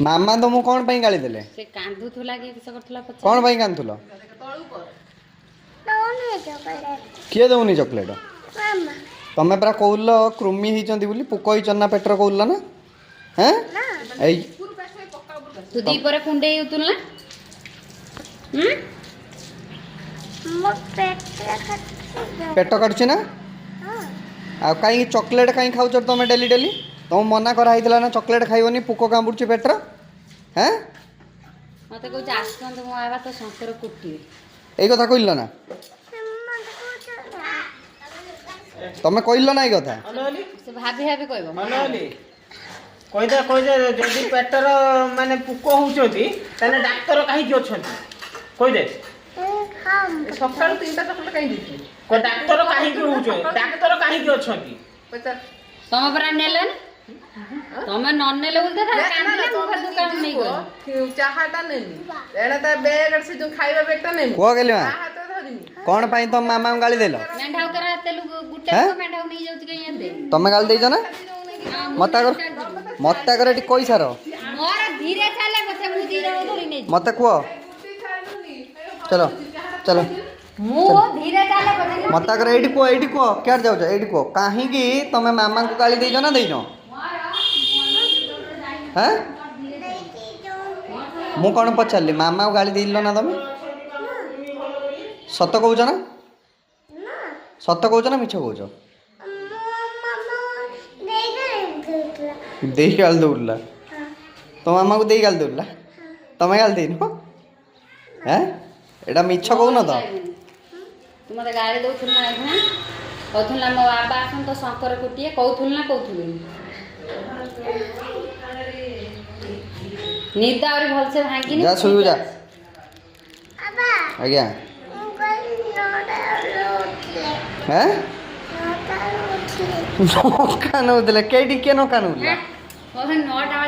मामा तुमको कौन पाई गाली देले से कांदुथुला कि किस करथुला पछ कौन पाई कांदुलो किए दउनी चॉकलेट तमे परा कहूल कृमि होइचंदी बोली पोक होइचन ना पेटर कहूल ना हैं एई तू दी परे कुंडे उतुल ना पेट काटुची ना आ कहीं चॉकलेट कहीं खाऊ तुम डेली डेली तुम मना कराइला ना चॉकलेट खाइबनी पोक कामुड़ुची पेटर हैं मते कहू आसंत मो आबा तो संकर कुटी एई कथा कहल ना तमे कहल ना एई कथा से भाभी भाभी कहबो मनोली कहिदे जदि पेटर माने पुक होउचोती तने डाक्टर काहे कि अछंती कहिदे सकाळ 3टा चॉकलेट काहे दिछि को डाक्टर काहे कि होउचो डाक्टर काहे कि अछंती तम परा नेलन तमे नन नेले बोलते था कांदिले मुख दुकान नहीं गो चाहाटा नेनी एड़ा त बैग से जो खाइबा बेगटा नेनी को गेली मा हाथ धरिनी कौन पाई तुम मामा को गाली देलो मेंढाव करा तेलु गुटे को मेंढाव नहीं जाउती कहीं दे तमे गाली देइछ ना मत कर एटी कोई सारो मोर धीरे चले पछे मु धीरे धरि नै मत कुओ चलो चलो मु धीरे चले पछे मत कर एटी को क्या जाउछ एटी को काहे की तमे मामा को गाली देइछ ना देइनो हैं मु कौन पचारली मामा को गाली देइलो ना तमे सत कहूछ ना सत कहूछ ना मिछ कहूछ देई गाल दौड़ला तो मामा को देई गाल दौड़ला तमे गाल देइनो हैं एटा मिछ कहू न तो तू मते गाड़ी दउथुल ना एखना कहथुल ना मो बाबा आसन तो शंकर कुटिए कहथुल ना कहथुल निदा और भल से भांगी जा सुइउ जा आज्ञा हैं नो कानो देले केडी के नो कानो ओहन 9टा